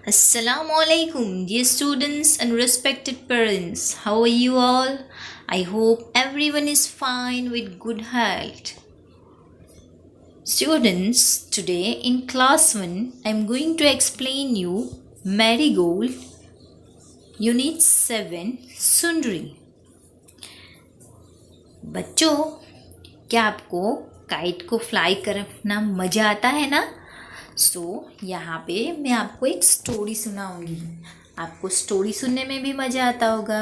Assalamu alaikum, dear students and respected parents. How are you all? I hope everyone is fine with good health. Students, today in class 1, I am going to explain you Marigold, Unit 7, Sundri. बच्चों, क्या आपको kite को fly करना मज़ा आता है ना? यहाँ पे मैं आपको एक स्टोरी सुनाऊंगी। आपको स्टोरी सुनने में भी मज़ा आता होगा,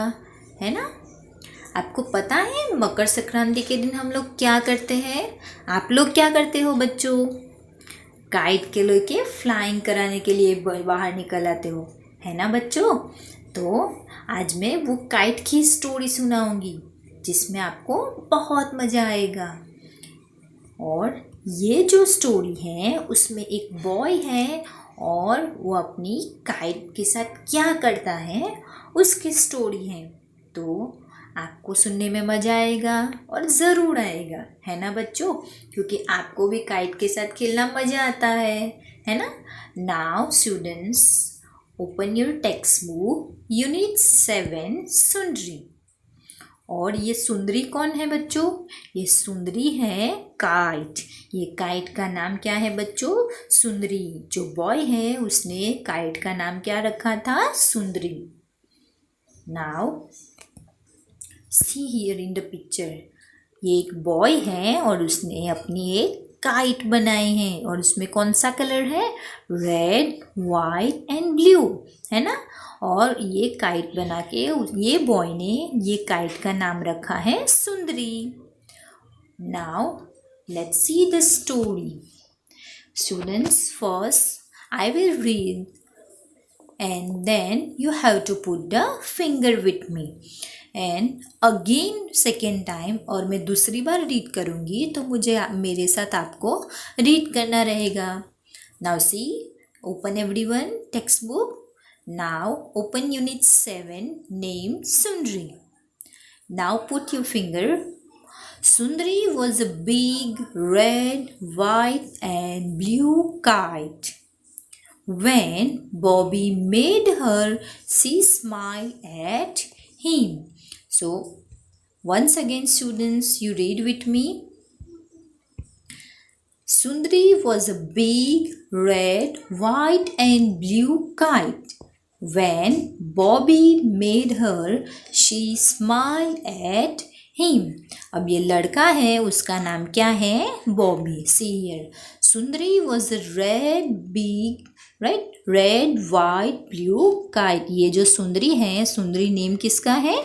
है ना? आपको पता है मकर संक्रांति के दिन हम लोग क्या करते हैं? आप लोग क्या करते हो बच्चों? काइट के लेके फ्लाइंग कराने के लिए बाहर निकल आते हो, है ना बच्चों? तो आज मैं वो काइट की स्टोरी सुनाऊंगी जिसमें आपको बहुत मज़ा आएगा। और ये जो स्टोरी है उसमें एक बॉय है और वो अपनी काइट के साथ क्या करता है उसकी स्टोरी है। तो आपको सुनने में मज़ा आएगा और ज़रूर आएगा, है ना बच्चों? क्योंकि आपको भी काइट के साथ खेलना मज़ा आता है ना? Now students, open your text book, unit 7 सुंदरी। और ये सुंदरी कौन है बच्चों? ये सुंदरी है काइट। ये काइट का नाम क्या है बच्चों? सुंदरी। जो बॉय है उसने काइट का नाम क्या रखा था? सुंदरी। Now see here in the picture. ये एक बॉय है और उसने अपनी एक काइट बनाए हैं और उसमें कौन सा कलर है? रेड, वाइट एंड ब्लू, है ना? और ये काइट बना के ये बॉय ने ये काइट का नाम रखा है सुंदरी। Now let's see the story. Students, first I will read and then you have to put the finger with me and again second time, और मैं दूसरी बार रीड करूँगी तो मुझे मेरे साथ आपको रीड करना रहेगा। Now see, open everyone text book. Now open unit 7 named Sundri. Now put your finger. Sundri was a big red, white and blue kite. When Bobby made her, she smiled at him. So, once again, students, you read with me. Sundari was a big red, white, and blue kite. When Bobby made her, she smiled at him. अब ये लड़का है, उसका नाम क्या है? Bobby. See here. Sundari was a red, big, right, red, white, blue kite. ये जो सुंदरी है, सुंदरी नेम किसका है?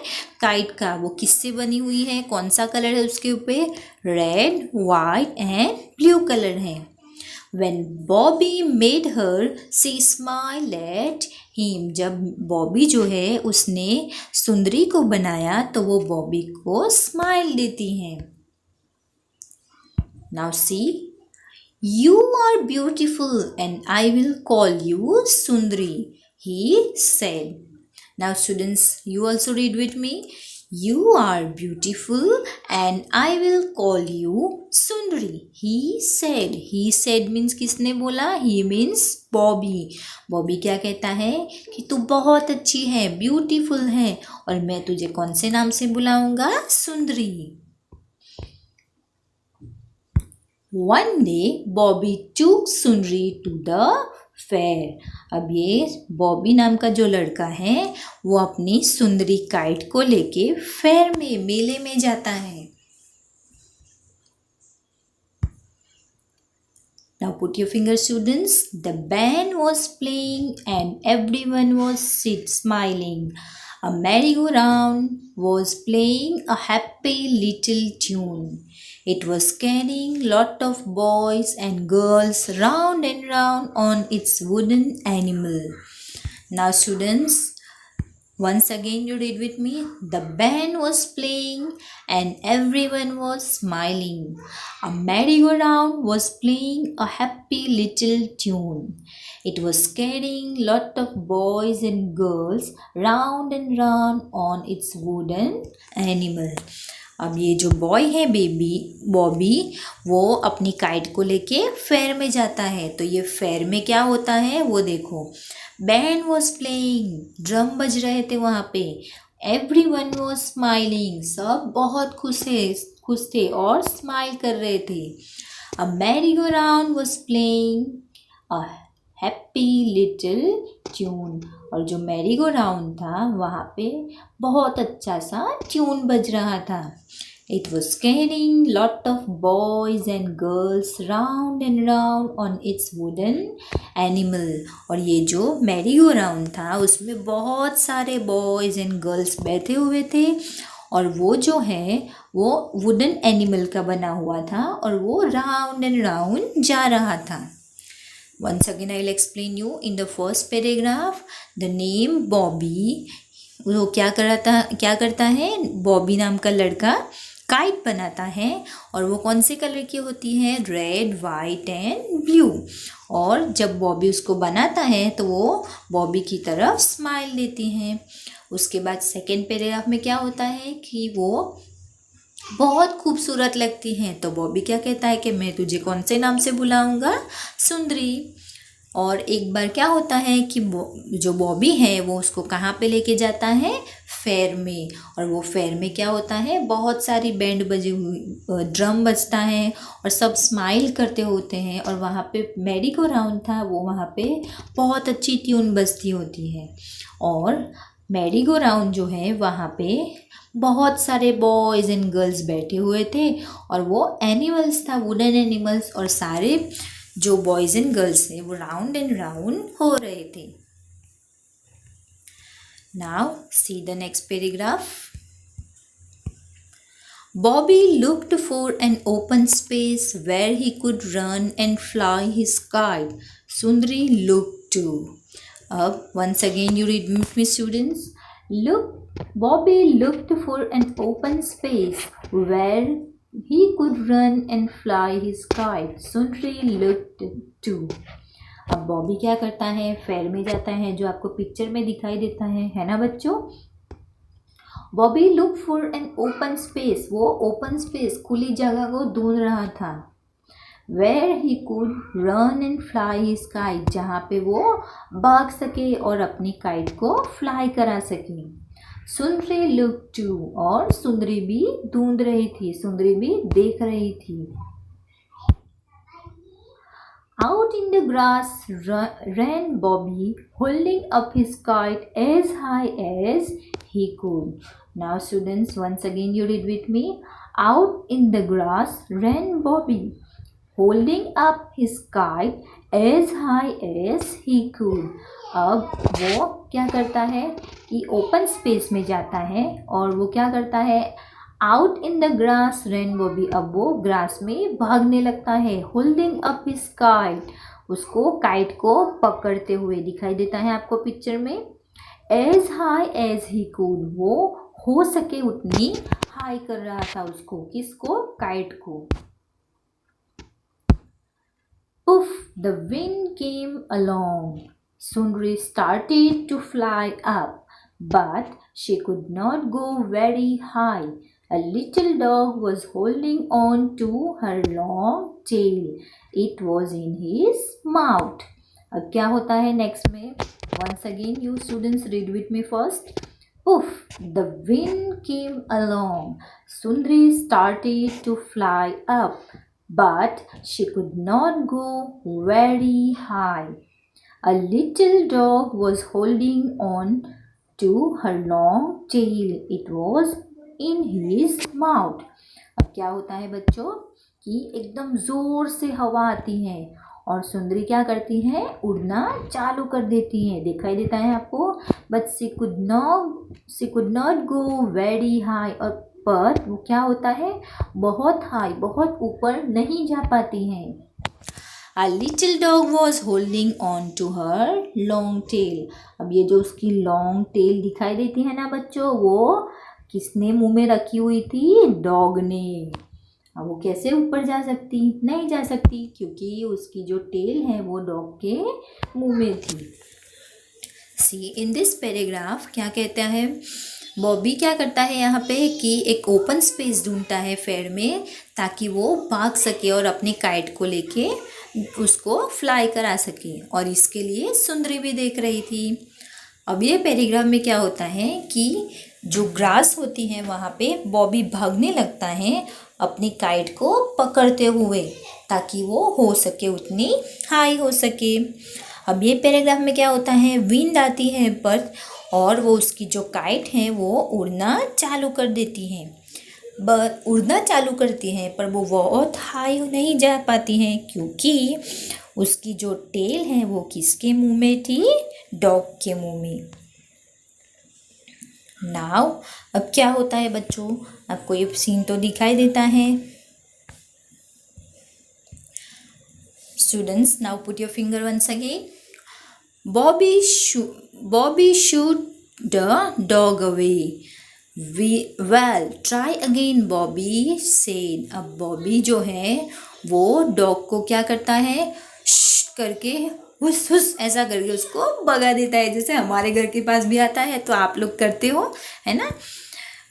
काइट का। वो किससे बनी हुई है? कौन सा कलर है उसके ऊपर? Red, white and blue colour है। When Bobby made her, she smiled at him. जब बॉबी जो है उसने सुंदरी को बनाया तो वो बॉबी को स्माइल देती है। Now see, you are beautiful and I will call you Sundri, he said. Now students, you also read with me. You are beautiful and I will call you Sundri, he said. He said means किसने बोला? He means Bobby. Bobby क्या कहता है कि तू बहुत अच्छी है, ब्यूटीफुल है, और मैं तुझे कौन से नाम से बुलाऊंगा? सुंदरी। One day, Bobby took Sundri to the fair. अब ये बॉबी नाम का जो लड़का है वो अपनी सुंदरी काइट को लेके फेयर में, मेले में जाता है। Now put your finger, students. The band was playing and everyone was smiling. A merry-go-round was playing a happy little tune. It was carrying lot of boys and girls round and round on its wooden animal. Now students, once again you read with me. The band was playing and everyone was smiling. A merry-go-round was playing a happy little tune. It was carrying lot of boys and girls round and round on its wooden animal. अब ये जो boy है बॉबी, वो अपनी kite को लेके fair में जाता है। तो ये फेयर में क्या होता है वो देखो। बैंड वॉज प्लेइंग, ड्रम बज रहे थे वहाँ पे। एवरीवन वॉज स्माइलिंग, सब बहुत खुश थे और स्माइल कर रहे थे। A merry go round was playing a happy little tune, और जो मैरी गो राउंड था वहाँ पे बहुत अच्छा सा ट्यून बज रहा था। It was carrying lot of boys and girls round and round on its wooden animal, और ये जो मैरी गो राउंड था उसमें बहुत सारे बॉयज़ एंड गर्ल्स बैठे हुए थे, और वो जो है वो वुडन एनिमल का बना हुआ था और वो राउंड एंड राउंड जा रहा था। Once again I will explain you in the first paragraph the name Bobby, वो क्या करता है, बॉबी नाम का लड़का काइट बनाता है, और वो कौन से कलर की होती है, रेड, वाइट एंड ब्लू। और जब बॉबी उसको बनाता है तो वो बॉबी की तरफ स्माइल देती हैं। उसके बाद सेकेंड पैराग्राफ में क्या होता है कि वो बहुत खूबसूरत लगती हैं, तो बॉबी क्या कहता है कि मैं तुझे कौन से नाम से बुलाऊंगा, सुंदरी। और एक बार क्या होता है कि जो बॉबी है वो उसको कहाँ पे लेके जाता है, फेयर में, और वो फेयर में क्या होता है, बहुत सारी बैंड बजे हुई, ड्रम बजता है और सब स्माइल करते होते हैं, और वहाँ पे मैरी गो राउंड था, वो वहाँ पे बहुत अच्छी ट्यून बजती होती है। और मैरी गो राउंड जो है वहाँ पे बहुत सारे बॉयज़ एंड गर्ल्स बैठे हुए थे, और वो एनिमल्स था, वुडन एनिमल्स, और सारे जो बॉयज़ एंड गर्ल्स थे वो राउंड एंड राउंड हो रहे थे। Now see the next paragraph. Bobby looked for an open space where he could run and fly his kite. Sundari looked too. Once again you read with me, students. Bobby looked for an open space where he could run and fly his kite. Sundari looked too. अब बॉबी क्या करता है, fair में जाता है, जो आपको picture में दिखाई देता है ना बच्चों। Bobby look for an open space, वो ओपन स्पेस, खुली जगह को ढूंढ रहा था। Where he could run and fly his kite, जहाँ पे वो भाग सके और अपनी काइट को फ्लाई करा सके। सुंदरी लुक टू, और सुंदरी भी ढूंढ रही थी, सुंदरी भी देख रही थी। Out in the grass ran Bobby, holding up his kite as high as he could. Now students, once again you read with me. Out in the grass ran Bobby, holding up his kite as high as he could. अब वो क्या करता है कि open space में जाता है, और वो क्या करता है, out in the grass ran Bobby, अब वो ग्रास में भागने लगता है। होल्डिंग अप हिज काइट, उसको काइट को पकड़ते हुए दिखाई देता है आपको पिक्चर में। As high as he could, वो हो सके उतनी हाई कर रहा था उसको, किसको, काइट को। उफ, the wind came along, Sundari started to fly up, but she could not go very high. A little dog was holding on to her long tail. It was in his mouth. अब क्या होता है next में, once again you students read with me first. Poof, the wind came along. Sundari started to fly up, but she could not go very high. A little dog was holding on to her long tail. It was in his mouth. अब क्या होता है बच्चों कि एकदम जोर से हवा आती है और सुंदरी क्या करती है, उड़ना चालू कर देती है, दिखाई देता है आपको। But she could not go very high, और पर वो क्या होता है, बहुत हाई, बहुत ऊपर नहीं जा पाती है। A little dog was holding on to her long tail. अब ये जो उसकी long tail दिखाई देती है ना बच्चों, वो किसने मुंह में रखी हुई थी, डॉग ने। अब वो कैसे ऊपर जा सकती, नहीं जा सकती, क्योंकि उसकी जो टेल है वो डॉग के मुंह में थी। सी इन दिस पैराग्राफ क्या कहता है, बॉबी क्या करता है यहाँ पे कि एक ओपन स्पेस ढूंढता है फेयर में, ताकि वो भाग सके और अपने काइट को लेके उसको फ्लाई करा सके, और इसके लिए सुंदरी भी देख रही थी। अब ये पैराग्राफ में क्या होता है कि जो ग्रास होती है वहाँ पे बॉबी भागने लगता है अपनी काइट को पकड़ते हुए, ताकि वो हो सके उतनी हाई हो सके। अब ये पैराग्राफ में क्या होता है, विंड आती है पर, और वो उसकी जो काइट है वो उड़ना चालू कर देती है, उड़ना चालू करती है, पर वो बहुत हाई नहीं जा पाती हैं, क्योंकि उसकी जो टेल है वो किसके मुंह में थी, डॉग के मुंह में। नाउ अब क्या होता है बच्चों, आपको ये सीन तो दिखाई देता है। Students, now put your finger once again. Bobby shoot the dog away. Well, try again, Bobby said. अब बॉबी जो है वो डॉग को क्या करता है, करके हुस हुस ऐसा करके उसको भगा देता है, जैसे हमारे घर के पास भी आता है तो आप लोग करते हो, है ना।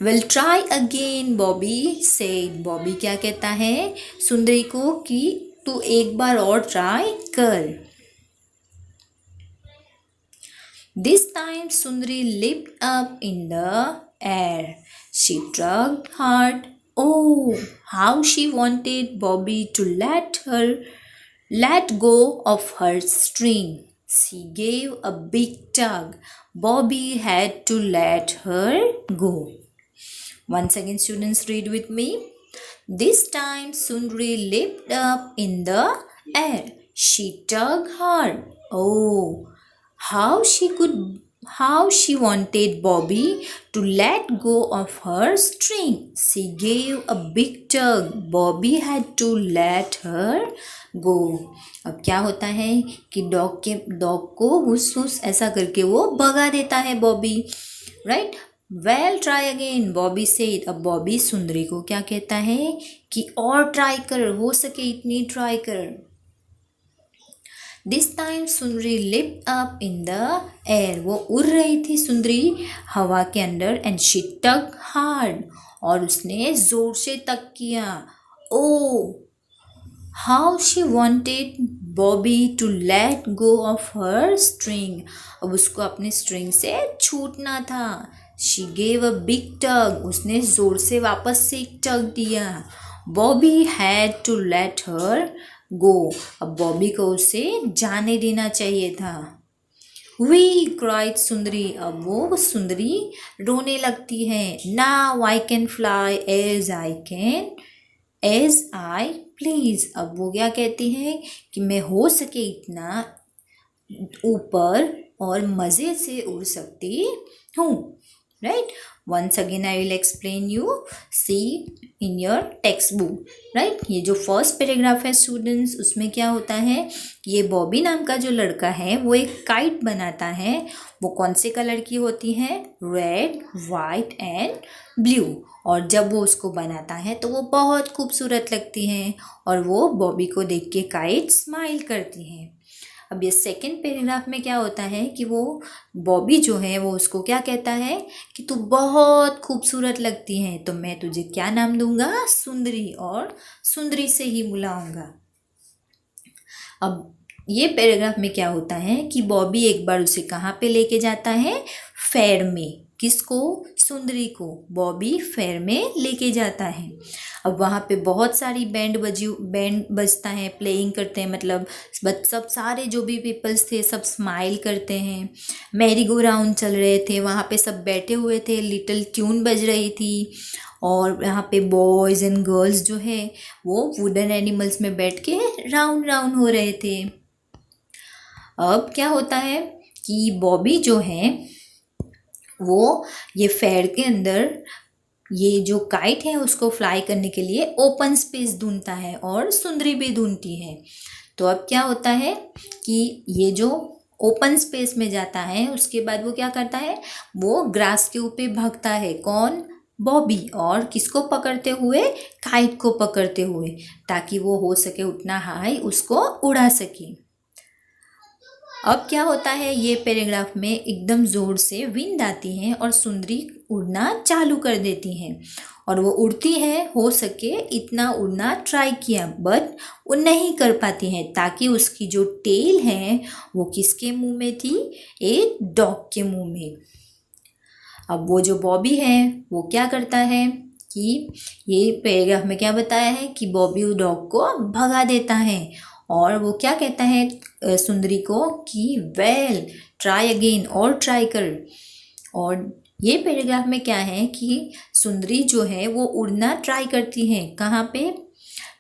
Well, try again, Bobby said. Bobby क्या कहता है सुंदरी को कि तू एक बार और ट्राई कर। This time Sundari leaped up in the air. She tugged hard. Oh, how she wanted Bobby to let go of her string. She gave a big tug. Bobby had to let her go. Once again, students, read with me. This time Sundari leaped up in the air. She tugged hard. Oh, how she wanted Bobby to let go of her string. She gave a big tug. Bobby had to let her go. अब क्या होता है कि dog को हुस हुस ऐसा करके वो भगा देता है Bobby, right. Well try again, Bobby said. अब बॉबी सुंदरी को क्या कहता है कि और ट्राई कर, हो सके इतनी ट्राई कर। This time Sundari lift up in the air. वो उड़ रही थी सुंदरी हवा के अंदर, एंड शी टग हार्ड, और उसने जोर से तक किया। Oh how she wanted Bobby to let go of her string. अब उसको अपने स्ट्रिंग से छूटना था। She gave a big tug, उसने जोर से वापस से एक टग दिया। Bobby had to let her go, अब बॉबी को उसे जाने देना चाहिए था। वी क्राइड सुंदरी, अब वो सुंदरी रोने लगती है। Now I can fly as I please. अब वो क्या कहती है कि मैं हो सके इतना ऊपर और मज़े से उड़ सकती हूँ, right. Once again I will explain you, see in your textbook, right। ये जो फर्स्ट पैराग्राफ है स्टूडेंट्स, उसमें क्या होता है, ये बॉबी नाम का जो लड़का है वो एक काइट बनाता है। वो कौन से कलर की होती है, रेड, वाइट एंड ब्लू। और जब वो उसको बनाता है तो वो बहुत खूबसूरत लगती हैं, और वो बॉबी को देख के काइट स्माइल करती हैं। अब ये सेकंड पैराग्राफ में क्या होता है कि वो बॉबी जो है वो उसको क्या कहता है कि तू बहुत खूबसूरत लगती है, तो मैं तुझे क्या नाम दूंगा, सुंदरी, और सुंदरी से ही बुलाऊंगा। अब ये पैराग्राफ में क्या होता है कि बॉबी एक बार उसे कहाँ पे लेके जाता है, फेयर में। किसको, सुंदरी को बॉबी फेयर में लेके जाता है। अब वहाँ पे बहुत सारी बैंड बजता है, प्लेइंग करते हैं, मतलब सब सारे जो भी पीपल्स थे सब स्माइल करते हैं। मैरी गो राउंड चल रहे थे, वहाँ पे सब बैठे हुए थे, लिटिल ट्यून बज रही थी, और यहाँ पे बॉयज़ एंड गर्ल्स जो है वो वुडन एनिमल्स में बैठ के राउंड राउंड हो रहे थे। अब क्या होता है कि बॉबी जो है वो ये फेयर के अंदर ये जो काइट है उसको फ्लाई करने के लिए ओपन स्पेस ढूंढता है, और सुंदरी भी ढूंढती है। तो अब क्या होता है कि ये जो ओपन स्पेस में जाता है उसके बाद वो क्या करता है, वो ग्रास के ऊपर भागता है। कौन, बॉबी, और किसको पकड़ते हुए, काइट को पकड़ते हुए, ताकि वो हो सके उतना हाई उसको उड़ा सके। अब क्या होता है, ये पैराग्राफ में एकदम ज़ोर से विंड आती है और सुंदरी उड़ना चालू कर देती हैं और वो उड़ती है, हो सके इतना उड़ना ट्राई किया बट वो नहीं कर पाती है, ताकि उसकी जो टेल है वो किसके मुंह में थी, एक डॉग के मुंह में। अब वो जो बॉबी है वो क्या करता है कि ये पैराग्राफ में क्या बताया है कि बॉबी उस डॉग को भगा देता है और वो क्या कहता है सुंदरी को कि वेल ट्राई अगेन, और ट्राई कर। और ये पैराग्राफ में क्या है कि सुंदरी जो है वो उड़ना ट्राई करती है, कहाँ पे,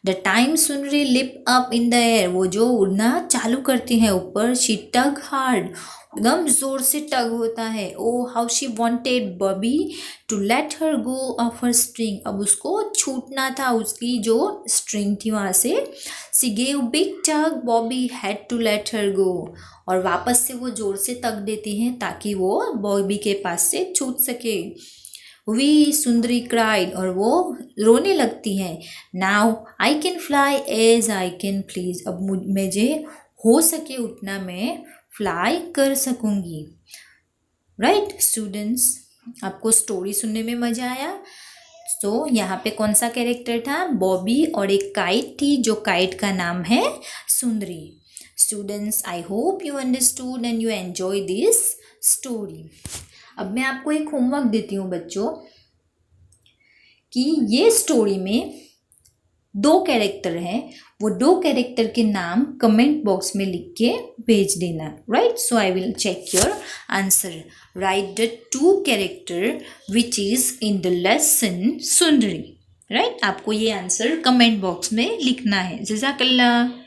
the time Sundari lip up in the air, वो जो उड़ना चालू करती है ऊपर, शी टग हार्ड, एकदम जोर से टग होता है। Oh how she wanted Bobby to let her go of her string, अब उसको छूटना था उसकी जो स्ट्रिंग थी वहाँ से। She gave big tug, Bobby had to let her go, और वापस से वो जोर से तक देती हैं ताकि वो बॉबी के पास से छूट सके। वी सुंदरी क्राइड, और वो रोने लगती है। Now I can fly as I can please, अब मुझे हो सके उतना मैं फ्लाई कर सकूंगी। राइट स्टूडेंट्स, आपको स्टोरी सुनने में मज़ा आया? तो यहाँ पे कौन सा कैरेक्टर था, बॉबी, और एक काइट थी जो काइट का नाम है सुंदरी। Students, I hope you understood and you enjoy this story. अब मैं आपको एक होमवर्क देती हूँ बच्चों कि ये स्टोरी में 2 कैरेक्टर हैं, वो 2 कैरेक्टर के नाम कमेंट बॉक्स में लिख के भेज देना। Right, so I will check your answer. Write the 2 character which is in the lesson Sundari. Right, आपको ये आंसर कमेंट बॉक्स में लिखना है। जज़ाकल्लाह।